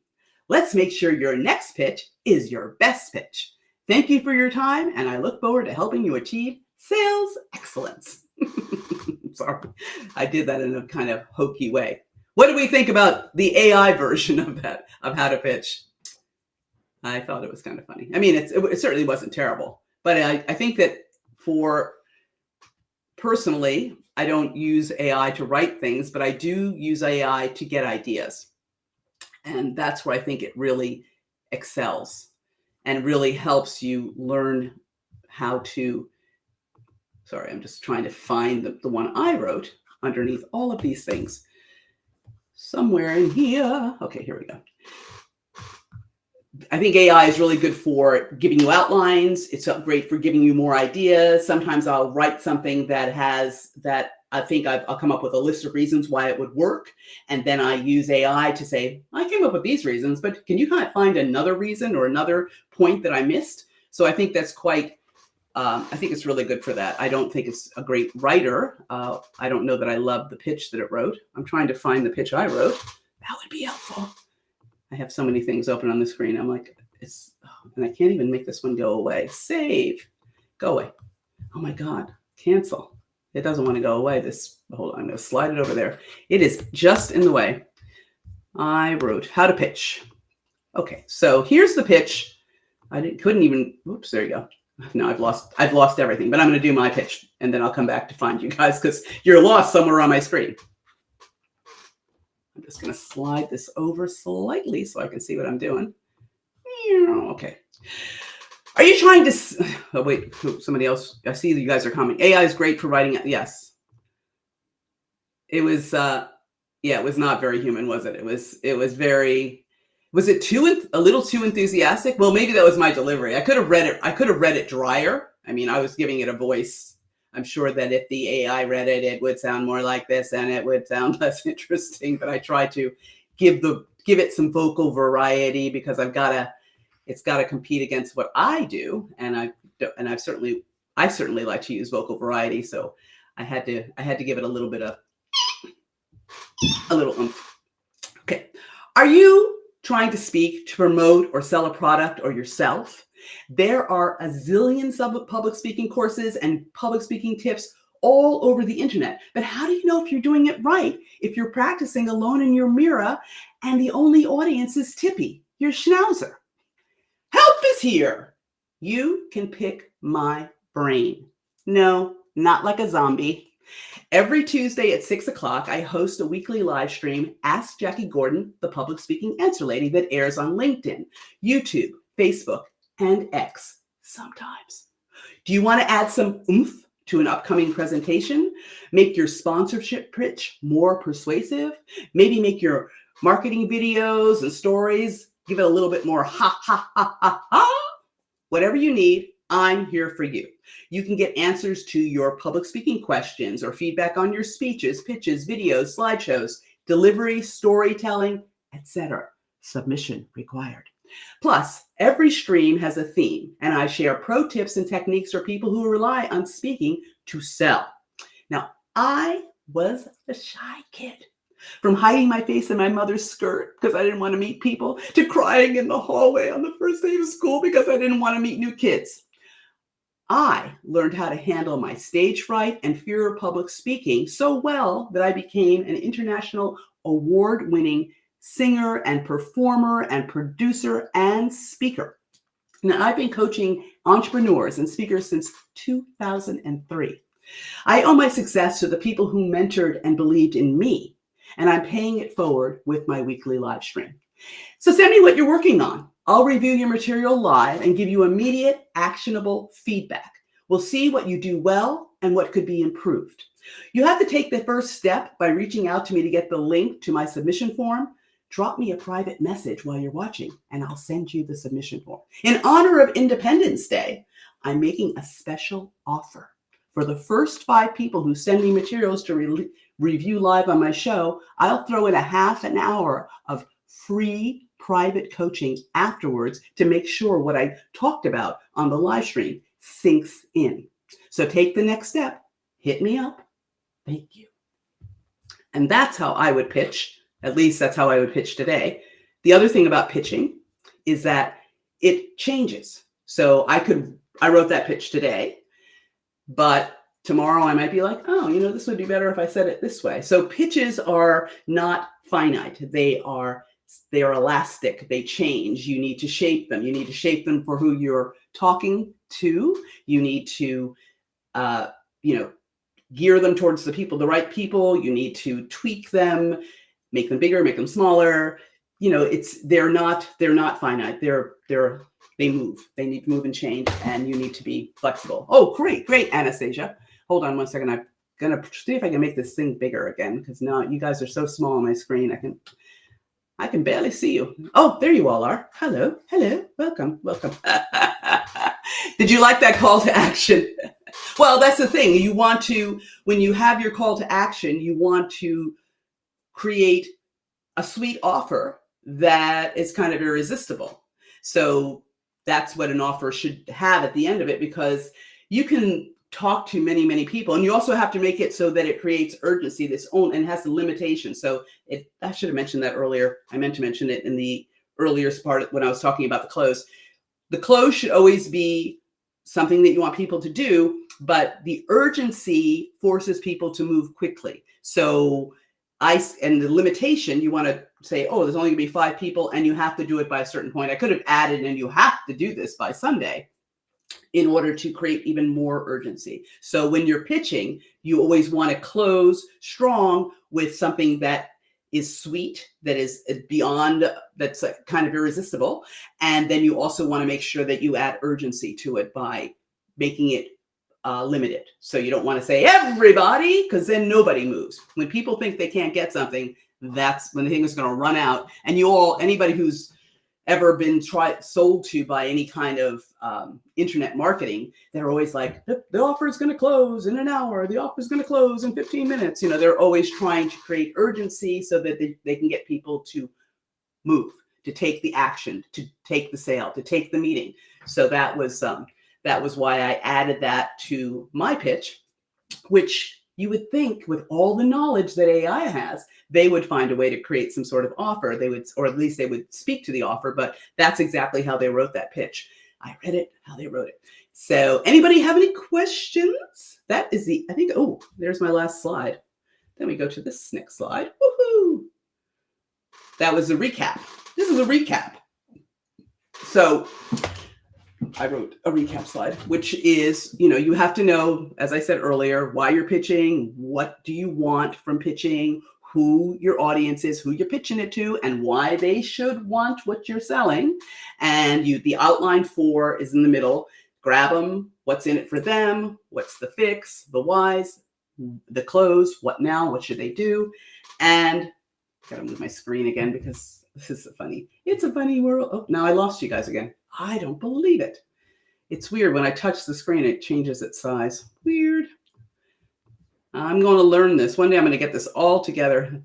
Let's make sure your next pitch is your best pitch. Thank you for your time, and I look forward to helping you achieve sales excellence. Sorry, I did that in a kind of hokey way. What do we think about the AI version of that, of how to pitch? I thought it was kind of funny. I mean, it certainly wasn't terrible, but I think that personally, I don't use AI to write things, but I do use AI to get ideas. And that's where I think it really excels and really helps you learn how to, sorry, I'm just trying to find the one I wrote underneath all of these things. Somewhere in here. Okay, here we go. I think AI is really good for giving you outlines. It's great for giving you more ideas. Sometimes I'll write something that I think I'll come up with a list of reasons why it would work. And then I use AI to say, I came up with these reasons, but can you kind of find another reason or another point that I missed? So I think that's I think it's really good for that. I don't think it's a great writer. I don't know that I love the pitch that it wrote. I'm trying to find the pitch I wrote. That would be helpful. I have so many things open on the screen. I'm like, and I can't even make this one go away. Save. Go away. Oh my God. Cancel. It doesn't want to go away. Hold on. I'm going to slide it over there. It is just in the way. I wrote how to pitch. Okay. So here's the pitch. Couldn't even, whoops, there you go. No, I've lost everything, but I'm going to do my pitch and then I'll come back to find you guys because you're lost somewhere on my screen. I'm just going to slide this over slightly so I can see what I'm doing. Okay. Are you trying to, oh wait, somebody else, I see that you guys are commenting. AI is great for writing it. Yes. It was, it was not very human, was it? It was very, was it a little too enthusiastic? Well, maybe that was my delivery. I could have read it drier. I mean, I was giving it a voice. I'm sure that if the AI read it, it would sound more like this and it would sound less interesting, but I tried to give it some vocal variety because it's got to compete against what I do, and I certainly like to use vocal variety, so I had to give it a little bit of a little oomph. Okay, are you trying to speak to promote or sell a product or yourself? There are a zillion public speaking courses and public speaking tips all over the internet, but how do you know if you're doing it right if you're practicing alone in your mirror and the only audience is Tippy, your schnauzer? Help is here. You can pick my brain. No, not like a zombie. Every Tuesday at 6 o'clock, I host a weekly live stream, Ask Jackie Gordon, the public speaking answer lady, that airs on LinkedIn, YouTube, Facebook, and X sometimes. Do you want to add some oomph to an upcoming presentation? Make your sponsorship pitch more persuasive? Maybe make your marketing videos and stories give it a little bit more ha, ha, ha, ha, ha. Whatever you need, I'm here for you. You can get answers to your public speaking questions or feedback on your speeches, pitches, videos, slideshows, delivery, storytelling, etc. Submission required. Plus, every stream has a theme, and I share pro tips and techniques for people who rely on speaking to sell. Now, I was a shy kid. From hiding my face in my mother's skirt because I didn't want to meet people, to crying in the hallway on the first day of school because I didn't want to meet new kids. I learned how to handle my stage fright and fear of public speaking so well that I became an international award-winning singer and performer and producer and speaker. Now, I've been coaching entrepreneurs and speakers since 2003. I owe my success to the people who mentored and believed in me, and I'm paying it forward with my weekly live stream. So send me what you're working on. I'll review your material live and give you immediate, actionable feedback. We'll see what you do well and what could be improved. You have to take the first step by reaching out to me to get the link to my submission form. Drop me a private message while you're watching, and I'll send you the submission form. In honor of Independence Day, I'm making a special offer. For the first 5 people who send me materials to review live on my show, I'll throw in a half an hour of free private coaching afterwards to make sure what I talked about on the live stream sinks in. So take the next step. Hit me up. Thank you. And that's how I would pitch. At least that's how I would pitch today. The other thing about pitching is that it changes. So I wrote that pitch today, but tomorrow I might be like, oh, this would be better if I said it this way. So pitches are not finite. They are elastic. They change. You need to shape them. You need to shape them for who you're talking to. You need to, gear them towards the right people. You need to tweak them, make them bigger, make them smaller. They're not finite. They move. They need to move and change, and you need to be flexible. Oh, great, Anastasia. Hold on one second. I'm gonna see if I can make this thing bigger again, because now you guys are so small on my screen. I can barely see you. Oh, there you all are. Hello, welcome. Did you like that call to action? Well, that's the thing. When you have your call to action, you want to create a sweet offer that is kind of irresistible. So that's what an offer should have at the end of it, because you can talk to many, many people, and you also have to make it so that it creates urgency, and has a limitation. So I should have mentioned that earlier. I meant to mention it in the earlier part when I was talking about the close should always be something that you want people to do, but the urgency forces people to move quickly. So and the limitation, you want to say, oh, there's only gonna be 5 people and you have to do it by a certain point. I could have added, and you have to do this by Sunday in order to create even more urgency. So when you're pitching, you always want to close strong with something that is sweet, that is beyond, that's kind of irresistible. And then you also want to make sure that you add urgency to it by making it limited. So you don't want to say everybody, because then nobody moves. When people think they can't get something, that's when the thing is going to run out. And anybody who's ever been sold to by any kind of internet marketing, they're always like, the offer is going to close in an hour. The offer is going to close in 15 minutes. They're always trying to create urgency so that they can get people to move, to take the action, to take the sale, to take the meeting. So that was why I added that to my pitch, which you would think with all the knowledge that AI has, they would find a way to create some sort of offer. They would, or at least they would speak to the offer, but that's exactly how they wrote that pitch. I read it, how they wrote it. So anybody have any questions? That is there's my last slide. Then we go to this next slide. Woohoo! That was a recap. This is a recap. So I wrote a recap slide, which is, you have to know, as I said earlier, why you're pitching, what do you want from pitching, who your audience is, who you're pitching it to, and why they should want what you're selling. And the outline 4 is in the middle. Grab them, what's in it for them, what's the fix, the whys, the close, what now, what should they do. And I gotta move my screen again because this is it's a funny world. Oh, now I lost you guys again. I don't believe it. It's weird. When I touch the screen, it changes its size. Weird. I'm going to learn this. One day I'm going to get this all together.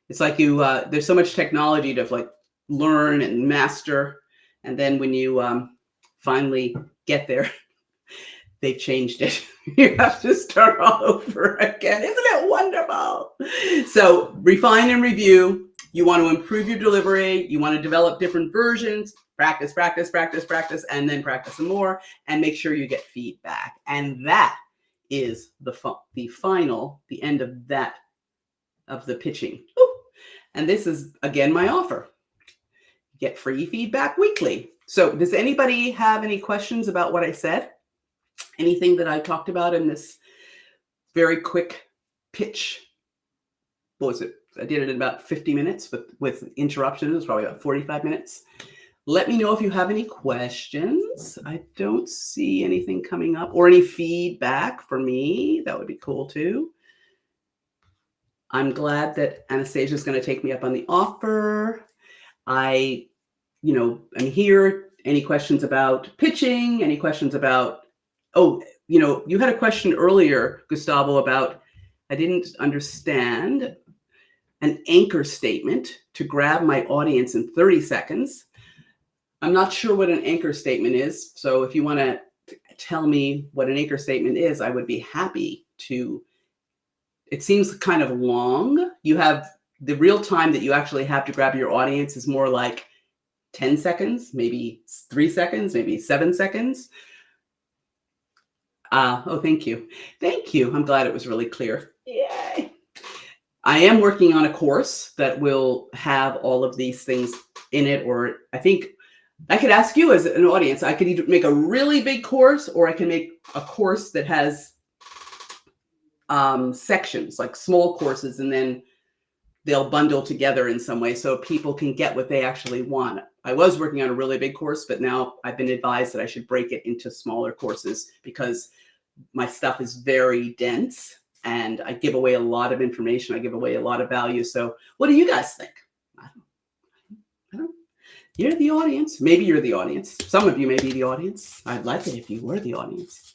It's like there's so much technology to learn and master. And then when you finally get there, they've changed it. You have to start all over again. Isn't it wonderful? So refine and review. You want to improve your delivery. You want to develop different versions. Practice, practice, practice, practice, and then practice some more, and make sure you get feedback. And that is the end of the pitching. Ooh. And this is, again, my offer. Get free feedback weekly. So does anybody have any questions about what I said? Anything that I talked about in this very quick pitch? What was it? I did it in about 50 minutes with interruptions. It was probably about 45 minutes. Let me know if you have any questions. I don't see anything coming up, or any feedback for me. That would be cool too. I'm glad that Anastasia is going to take me up on the offer. I'm here. Any questions about pitching? Any questions about, you had a question earlier, Gustavo, about, I didn't understand an anchor statement to grab my audience in 30 seconds. I'm not sure what an anchor statement is. So if you want to tell me what an anchor statement is, I would be happy to. It seems kind of long. You have the real time that you actually have to grab your audience is more like 10 seconds, maybe 3 seconds, maybe 7 seconds. Thank you. Thank you. I'm glad it was really clear. Yay. I am working on a course that will have all of these things in it, or I think I could ask you as an audience, I could either make a really big course, or I can make a course that has sections, like small courses, and then they'll bundle together in some way so people can get what they actually want. I was working on a really big course, but now I've been advised that I should break it into smaller courses because my stuff is very dense and I give away a lot of information. I give away a lot of value. So what do you guys think? I don't. You're the audience. Maybe you're the audience. Some of you may be the audience. I'd like it if you were the audience.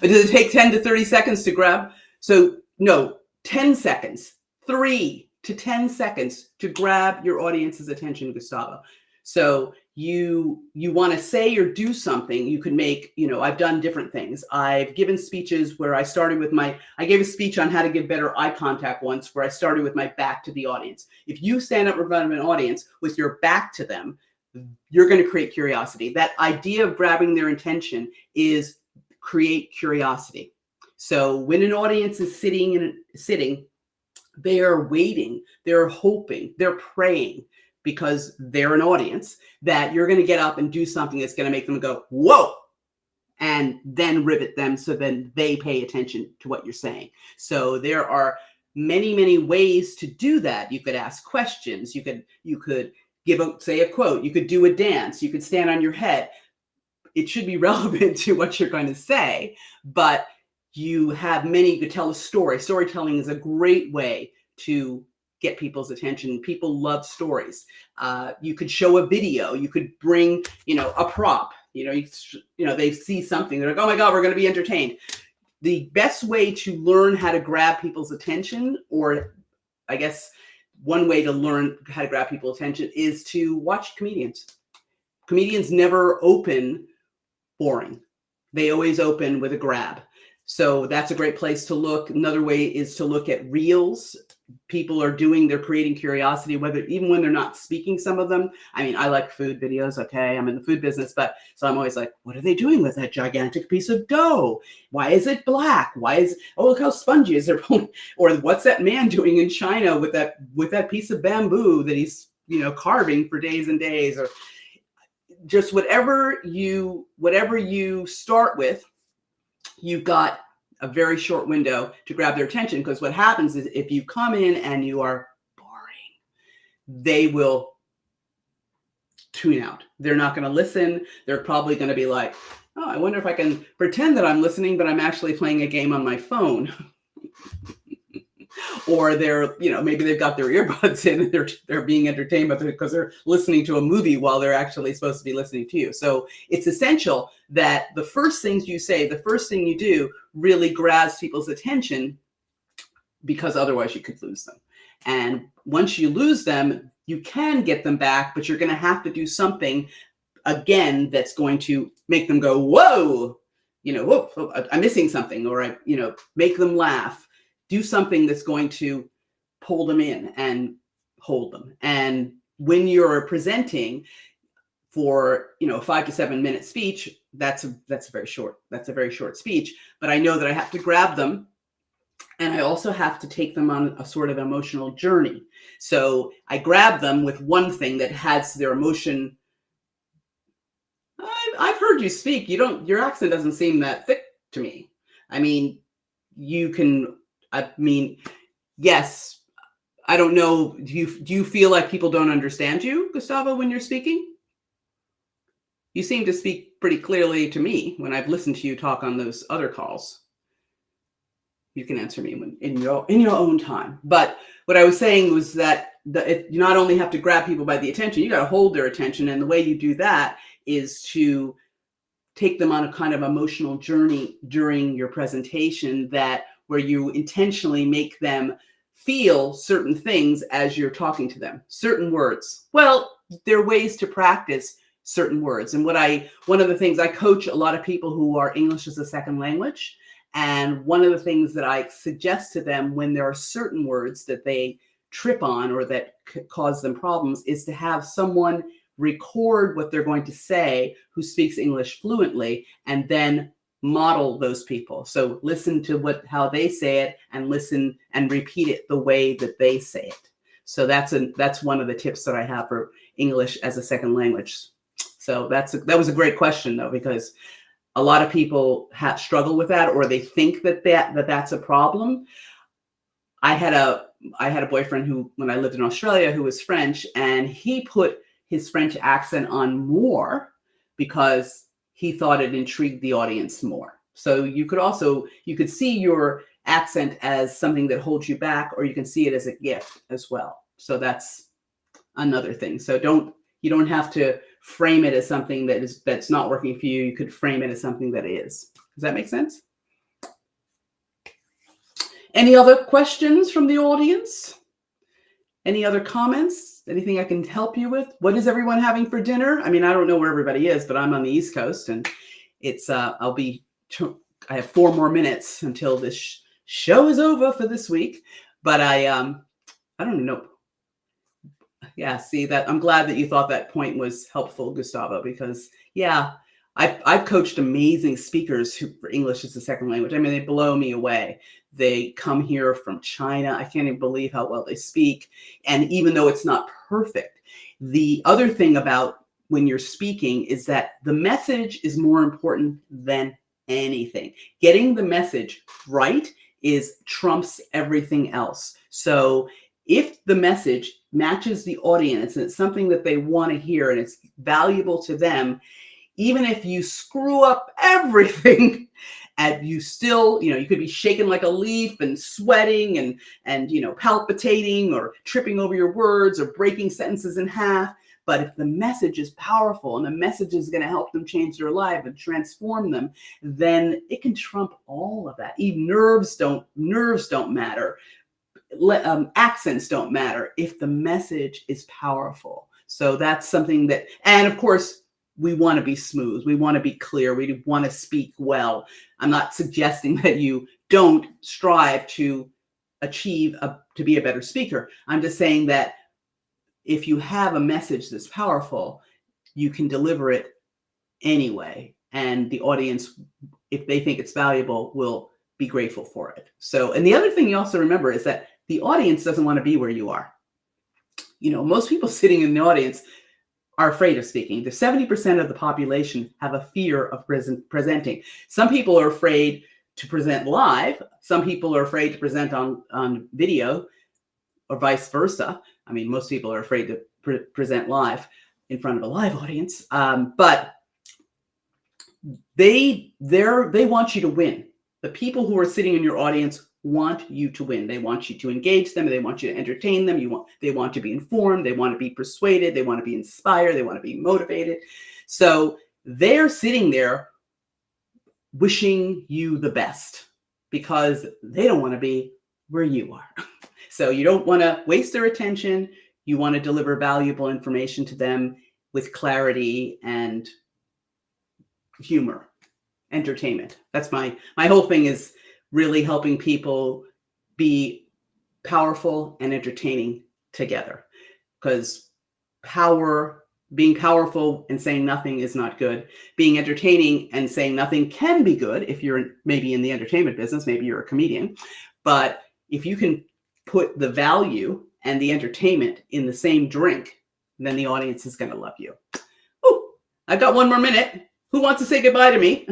Does it take 10 to 30 seconds to grab? So no, 10 seconds, 3 to 10 seconds to grab your audience's attention, Gustavo. So you want to say or do something, you can make, I've done different things. I've given speeches where I gave a speech on how to give better eye contact once, where I started with my back to the audience. If you stand up in front of an audience with your back to them, you're going to create curiosity. That idea of grabbing their attention is create curiosity. So when an audience is sitting, they are waiting, they're hoping, they're praying, because they're an audience, that you're going to get up and do something that's going to make them go, whoa, and then rivet them so then they pay attention to what you're saying. So there are many, many ways to do that. You could ask questions. You could say a quote. You could do a dance. You could stand on your head. It should be relevant to what you're going to say, but you could tell a story. Storytelling is a great way to get people's attention. People love stories. You could show a video. You could bring, a prop. They see something. They're like, oh my God, we're going to be entertained. The best way to learn how to grab people's attention, or I guess one way to learn how to grab people's attention, is to watch comedians. Comedians never open boring. They always open with a grab. So that's a great place to look. Another way is to look at reels. They're creating curiosity, even when they're not speaking, some of them. I mean, I like food videos. Okay. I'm in the food business, so I'm always like, what are they doing with that gigantic piece of dough? Why is it black? Look how spongy is it? Or what's that man doing in China with that piece of bamboo that he's, carving for days and days? Or just whatever you start with, you've got a very short window to grab their attention, because what happens is if you come in and you are boring, they will tune out. They're not going to listen. They're probably going to be like, oh, I wonder if I can pretend that I'm listening, but I'm actually playing a game on my phone. Or they're, maybe they've got their earbuds in and they're being entertained because they're listening to a movie while they're actually supposed to be listening to you. So it's essential that the first things you say, the first thing you do, really grabs people's attention, because otherwise you could lose them. And once you lose them, you can get them back, but you're going to have to do something again that's going to make them go, whoa, whoop, I'm missing something, or make them laugh. Do something that's going to pull them in and hold them. And when you're presenting for, a 5 to 7 minute speech, that's a very short speech, but I know that I have to grab them, and I also have to take them on a sort of emotional journey. So I grab them with one thing that has their emotion. I've heard you speak. Your accent doesn't seem that thick to me. Yes, I don't know. Do you feel like people don't understand you, Gustavo, when you're speaking? You seem to speak pretty clearly to me when I've listened to you talk on those other calls. You can answer me in your own time. But what I was saying was that you not only have to grab people by the attention, you got to hold their attention. And the way you do that is to take them on a kind of emotional journey during your presentation, where you intentionally make them feel certain things as you're talking to them, certain words. Well, there are ways to practice certain words. And one of the things, I coach a lot of people who are English as a second language. And one of the things that I suggest to them when there are certain words that they trip on or that cause them problems is to have someone record what they're going to say who speaks English fluently, and then model those people. So listen to how they say it, and listen and repeat it the way that they say it. So that's one of the tips that I have for English as a second language. So that was a great question, though, because a lot of people struggle with that, or they think that's a problem. I had a boyfriend who, when I lived in Australia, who was French, and he put his French accent on more because he thought it intrigued the audience more. So you could see your accent as something that holds you back, or you can see it as a gift as well. So that's another thing. So you don't have to frame it as something that's not working for you. You could frame it as something that is. Does that make sense? Any other questions from the audience? Any other comments? Anything I can help you with? What is everyone having for dinner? I mean, I don't know where everybody is, but I'm on the East Coast, and it's I have 4 more minutes until this show is over for this week. But I don't know. Yeah, see that. I'm glad that you thought that point was helpful, Gustavo, because yeah, I've coached amazing speakers who for English is a second language. I mean, they blow me away. They come here from China. I can't even believe how well they speak. And even though it's not perfect, the other thing about when you're speaking is that the message is more important than anything. Getting the message right is trumps everything else. So if the message matches the audience and it's something that they want to hear and it's valuable to them, even if you screw up everything and you still, you could be shaking like a leaf and sweating and palpitating or tripping over your words or breaking sentences in half. But if the message is powerful and the message is going to help them change their life and transform them, then it can trump all of that. Even nerves don't matter. Accents don't matter if the message is powerful. So that's something that, and of course, we want to be smooth. We want to be clear. We want to speak well. I'm not suggesting that you don't strive to achieve to be a better speaker. I'm just saying that if you have a message that's powerful, you can deliver it anyway. And the audience, if they think it's valuable, will be grateful for it. So, and the other thing you also remember is that the audience doesn't want to be where you are. Most people sitting in the audience are afraid of speaking. The 70% of the population have a fear of presenting. Some people are afraid to present live. Some people are afraid to present on video or vice versa. I mean, most people are afraid to present live in front of a live audience. But they want you to win. The people who are sitting in your audience want you to win. They want you to engage them. They want you to entertain them. They want to be informed. They want to be persuaded. They want to be inspired. They want to be motivated. So they're sitting there wishing you the best because they don't want to be where you are. So you don't want to waste their attention. You want to deliver valuable information to them with clarity and humor, entertainment. That's my whole thing is really helping people be powerful and entertaining together, because being powerful and saying nothing is not good. Being entertaining and saying nothing can be good if you're maybe in the entertainment business, maybe you're a comedian. But if you can put the value and the entertainment in the same drink, then the audience is going to love you. Oh, I've got 1 more minute. Who wants to say goodbye to me?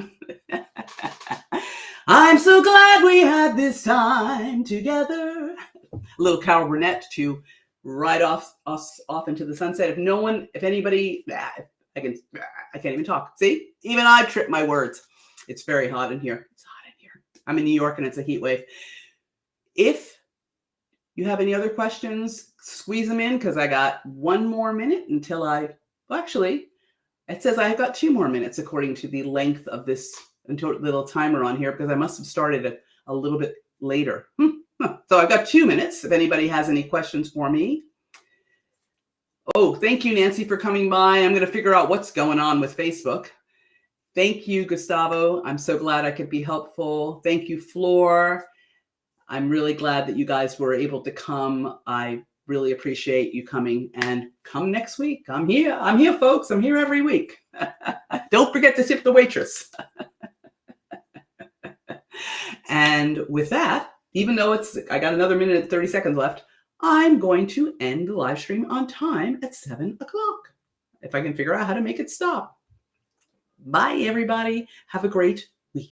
I'm so glad we had this time together. A little Carol Burnett to ride us off into the sunset. If anybody, I can't even talk. See, even I trip my words. It's very hot in here. It's hot in here. I'm in New York and it's a heat wave. If you have any other questions, squeeze them in because I got 1 more minute until actually, it says I've got 2 more minutes according to the length of this little timer on here because I must have started it a little bit later. So I've got 2 minutes if anybody has any questions for me. Oh, thank you, Nancy, for coming by. I'm going to figure out what's going on with Facebook. Thank you, Gustavo. I'm so glad I could be helpful. Thank you, Floor. I'm really glad that you guys were able to come. I really appreciate you coming, and come next week. I'm here, folks. I'm here every week. Don't forget to tip the waitress. And with that, even though I got another minute and 30 seconds left, I'm going to end the live stream on time at 7 o'clock. If I can figure out how to make it stop. Bye, everybody. Have a great